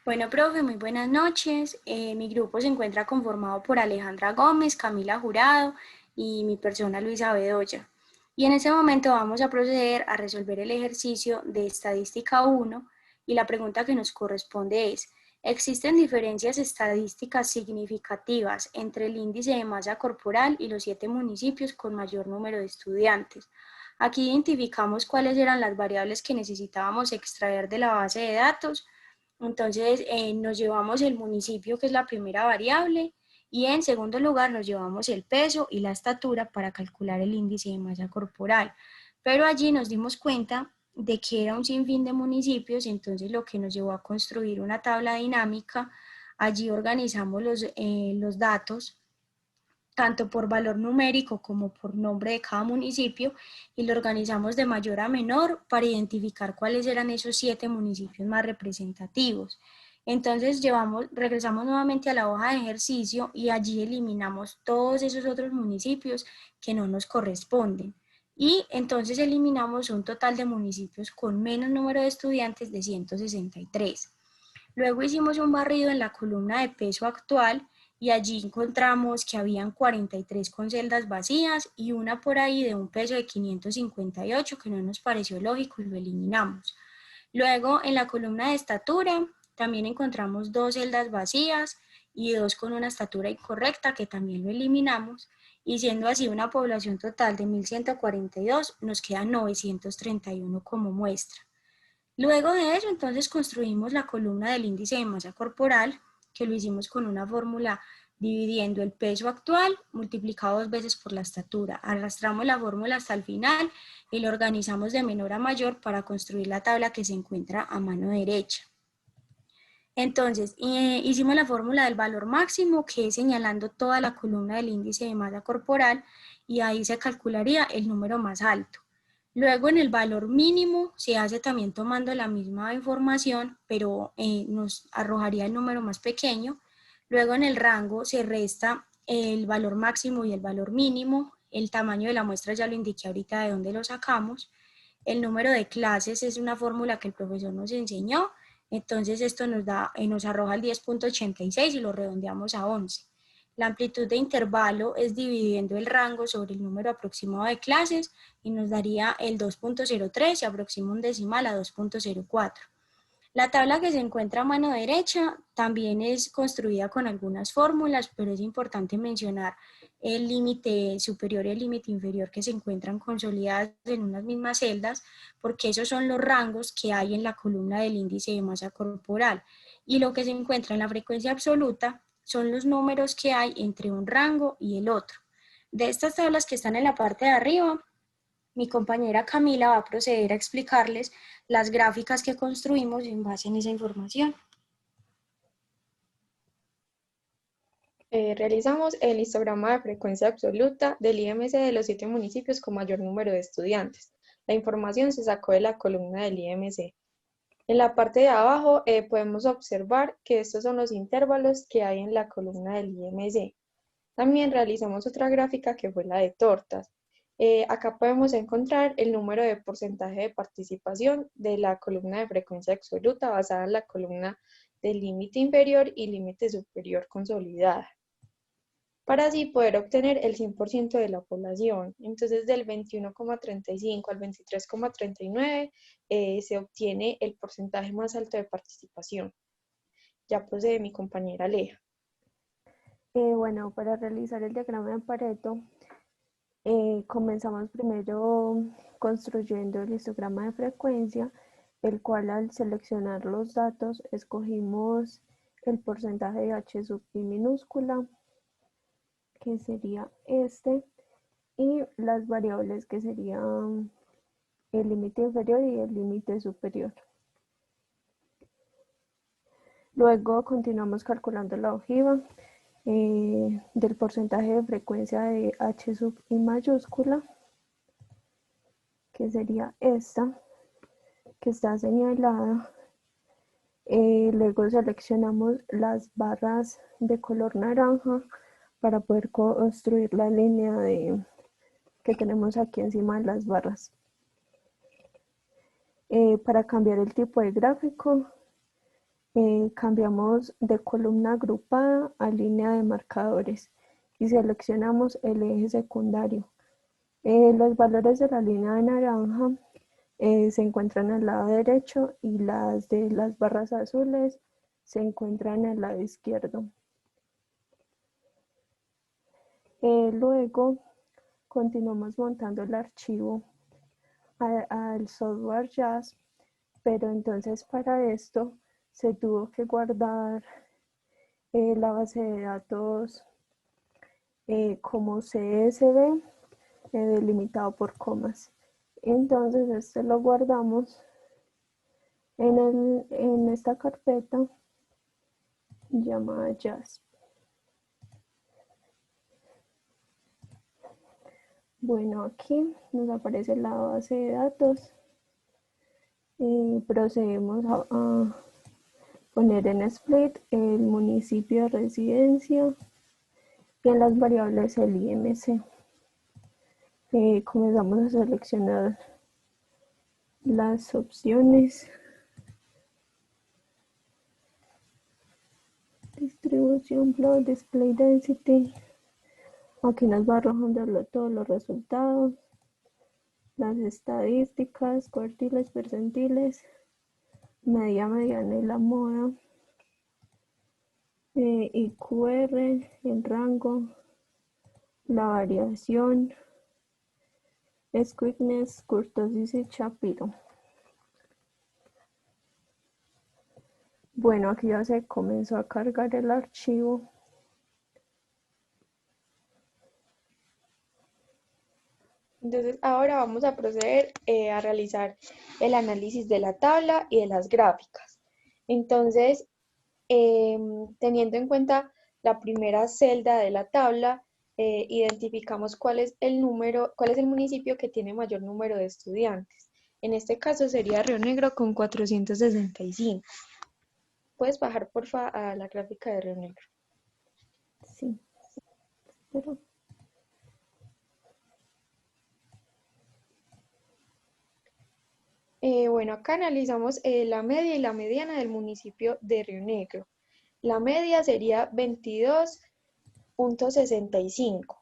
Bueno, profe, muy buenas noches. Mi grupo se encuentra conformado por Alejandra Gómez, Camila Jurado y mi persona Luisa Bedoya. Y en este momento vamos a proceder a resolver el ejercicio de estadística 1 y la pregunta que nos corresponde es, ¿existen diferencias estadísticas significativas entre el índice de masa corporal y los 7 municipios con mayor número de estudiantes? Aquí identificamos cuáles eran las variables que necesitábamos extraer de la base de datos. Entonces, nos llevamos el municipio, que es la primera variable, y en segundo lugar nos llevamos el peso y la estatura para calcular el índice de masa corporal. Pero allí nos dimos cuenta de que era un sinfín de municipios, entonces lo que nos llevó a construir una tabla dinámica. Allí organizamos los datos tanto por valor numérico como por nombre de cada municipio, y lo organizamos de mayor a menor para identificar cuáles eran esos 7 municipios más representativos. Entonces regresamos nuevamente a la hoja de ejercicio y allí eliminamos todos esos otros municipios que no nos corresponden. Y entonces eliminamos un total de municipios con menos número de estudiantes de 163. Luego hicimos un barrido en la columna de peso actual y allí encontramos que habían 43 con celdas vacías y una por ahí de un peso de 558 que no nos pareció lógico y lo eliminamos. Luego en la columna de estatura también encontramos 2 celdas vacías y 2 con una estatura incorrecta que también lo eliminamos, y siendo así una población total de 1142, nos quedan 931 como muestra. Luego de eso, entonces construimos la columna del índice de masa corporal, que lo hicimos con una fórmula dividiendo el peso actual multiplicado 2 veces por la estatura. Arrastramos la fórmula hasta el final y lo organizamos de menor a mayor para construir la tabla que se encuentra a mano derecha. Entonces, hicimos la fórmula del valor máximo, que es señalando toda la columna del índice de masa corporal, y ahí se calcularía el número más alto. Luego en el valor mínimo se hace también tomando la misma información, pero nos arrojaría el número más pequeño. Luego en el rango se resta el valor máximo y el valor mínimo. El tamaño de la muestra ya lo indiqué ahorita de dónde lo sacamos. El número de clases es una fórmula que el profesor nos enseñó. Entonces esto nos arroja el 10.86 y lo redondeamos a 11. La amplitud de intervalo es dividiendo el rango sobre el número aproximado de clases y nos daría el 2.03 y aproxima un decimal a 2.04. La tabla que se encuentra a mano derecha también es construida con algunas fórmulas, pero es importante mencionar el límite superior y el límite inferior que se encuentran consolidadas en unas mismas celdas, porque esos son los rangos que hay en la columna del índice de masa corporal. Y lo que se encuentra en la frecuencia absoluta son los números que hay entre un rango y el otro. De estas tablas que están en la parte de arriba, mi compañera Camila va a proceder a explicarles las gráficas que construimos en base en esa información. Realizamos el histograma de frecuencia absoluta del IMC de los 7 municipios con mayor número de estudiantes. La información se sacó de la columna del IMC. En la parte de abajo podemos observar que estos son los intervalos que hay en la columna del IMC. También realizamos otra gráfica que fue la de tortas. Acá podemos encontrar el número de porcentaje de participación de la columna de frecuencia absoluta basada en la columna del límite inferior y límite superior consolidada, para así poder obtener el 100% de la población. Entonces, del 21,35 al 23,39 se obtiene el porcentaje más alto de participación. Ya procede mi compañera Lea. Bueno, para realizar el diagrama de Pareto, comenzamos primero construyendo el histograma de frecuencia, el cual al seleccionar los datos escogimos el porcentaje de H sub I minúscula, que sería este, y las variables que serían el límite inferior y el límite superior. Luego continuamos calculando la ojiva del porcentaje de frecuencia de H sub I mayúscula, que sería esta, que está señalada. Luego seleccionamos las barras de color naranja para poder construir la línea que tenemos aquí encima de las barras. Para cambiar el tipo de gráfico, cambiamos de columna agrupada a línea de marcadores y seleccionamos el eje secundario. Los valores de la línea de naranja se encuentran al lado derecho y las de las barras azules se encuentran al lado izquierdo. Luego continuamos montando el archivo al software JAS, pero entonces para esto se tuvo que guardar la base de datos como CSV delimitado por comas. Entonces este lo guardamos en esta carpeta llamada JAS. Bueno, aquí nos aparece la base de datos y procedemos a poner en split el municipio de residencia y en las variables el IMC. Comenzamos a seleccionar las opciones. Distribución, plot, display density. Aquí nos va arrojando todos los resultados, las estadísticas, cuartiles, percentiles, media, mediana y la moda, IQR, el rango, la variación, squeakness, kurtosis y Shapiro. Bueno, aquí ya se comenzó a cargar el archivo. Entonces, ahora vamos a proceder a realizar el análisis de la tabla y de las gráficas. Entonces, teniendo en cuenta la primera celda de la tabla, identificamos cuál es el municipio que tiene mayor número de estudiantes. En este caso sería Río Negro con 465. ¿Puedes bajar, porfa, a la gráfica de Río Negro? Sí, pero bueno, acá analizamos la media y la mediana del municipio de Río Negro. La media sería 22.65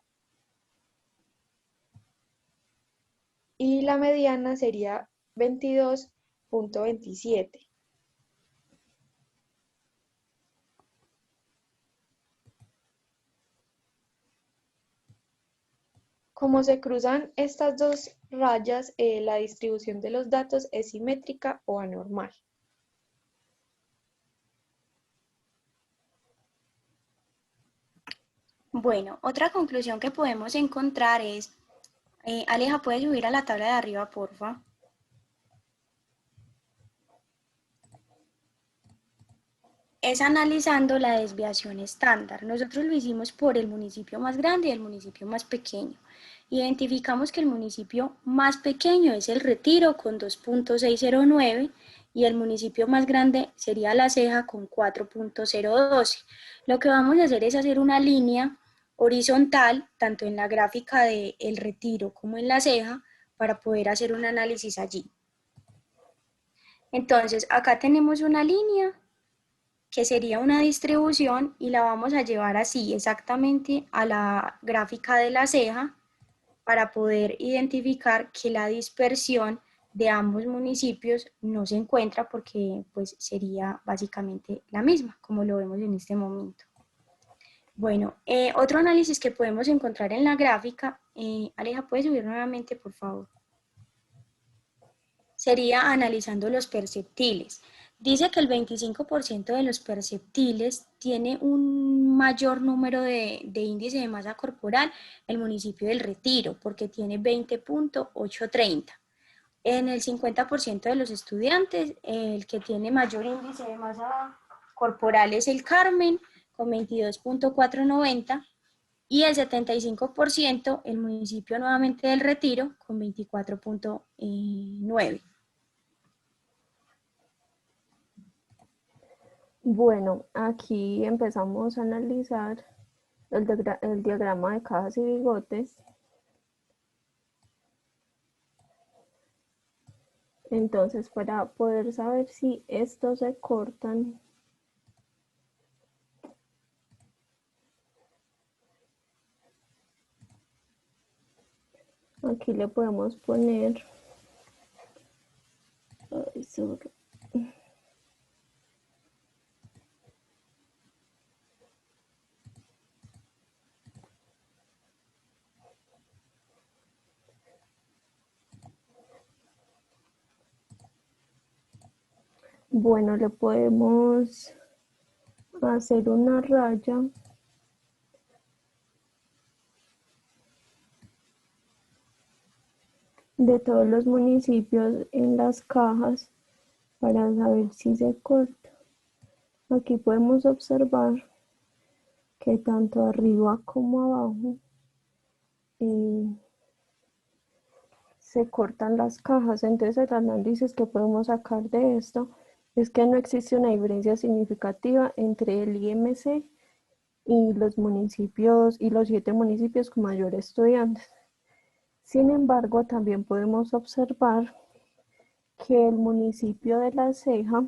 y la mediana sería 22.27. Como se cruzan estas dos rayas, la distribución de los datos es simétrica o anormal. Bueno, otra conclusión que podemos encontrar es, Aleja, ¿puedes subir a la tabla de arriba, porfa? Es analizando la desviación estándar. Nosotros lo hicimos por el municipio más grande y el municipio más pequeño. Identificamos que el municipio más pequeño es El Retiro con 2.609 y el municipio más grande sería La Ceja con 4.012. Lo que vamos a hacer es hacer una línea horizontal, tanto en la gráfica de El Retiro como en La Ceja, para poder hacer un análisis allí. Entonces, acá tenemos una línea que sería una distribución y la vamos a llevar así exactamente a la gráfica de La Ceja para poder identificar que la dispersión de ambos municipios no se encuentra porque pues sería básicamente la misma, como lo vemos en este momento. Bueno, otro análisis que podemos encontrar en la gráfica, Aleja, ¿puedes subir nuevamente, por favor? Sería analizando los perceptiles. Dice que el 25% de los perceptiles tiene un mayor número de índice de masa corporal el municipio del Retiro, porque tiene 20.830. En el 50% de los estudiantes, el que tiene mayor índice de masa corporal es el Carmen, con 22.490, y el 75% el municipio nuevamente del Retiro, con 24.9. bueno, aquí empezamos a analizar el diagrama de cajas y bigotes. Entonces, para poder saber si estos se cortan, Aquí le podemos poner bueno, le podemos hacer una raya de todos los municipios en las cajas para saber si se corta. Aquí podemos observar que tanto arriba como abajo se cortan las cajas. Entonces el análisis que podemos sacar de esto es que no existe una diferencia significativa entre el IMC y los municipios y los 7 municipios con mayor estudiantes. Sin embargo, también podemos observar que el municipio de La Ceja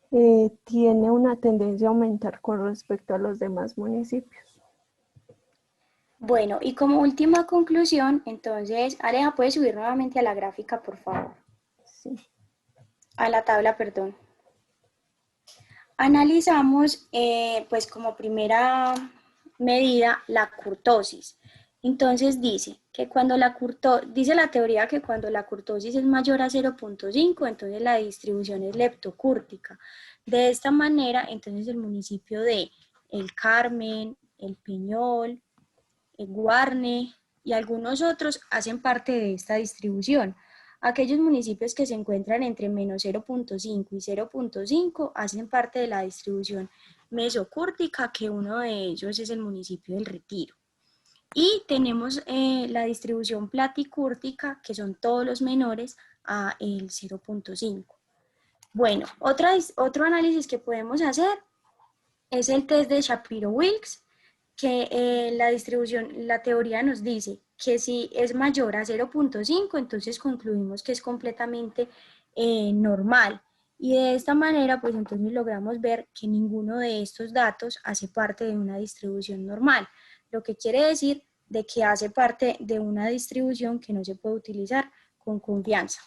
tiene una tendencia a aumentar con respecto a los demás municipios. Bueno, y como última conclusión, entonces, Aleja, ¿puedes subir nuevamente a la gráfica, por favor? Sí. A la tabla, perdón. Analizamos, pues como primera medida, la curtosis. Entonces dice que cuando dice la teoría que cuando la curtosis es mayor a 0.5, entonces la distribución es leptocúrtica. De esta manera, entonces el municipio de El Carmen, El Peñol, El Guarne y algunos otros hacen parte de esta distribución. Aquellos municipios que se encuentran entre menos 0.5 y 0.5 hacen parte de la distribución mesocúrtica, que uno de ellos es el municipio del Retiro. Y tenemos la distribución platicúrtica, que son todos los menores a el 0.5. Bueno, otro análisis que podemos hacer es el test de Shapiro-Wilks, que la teoría nos dice que si es mayor a 0.5, entonces concluimos que es completamente normal. Y de esta manera, pues entonces logramos ver que ninguno de estos datos hace parte de una distribución normal, lo que quiere decir de que hace parte de una distribución que no se puede utilizar con confianza.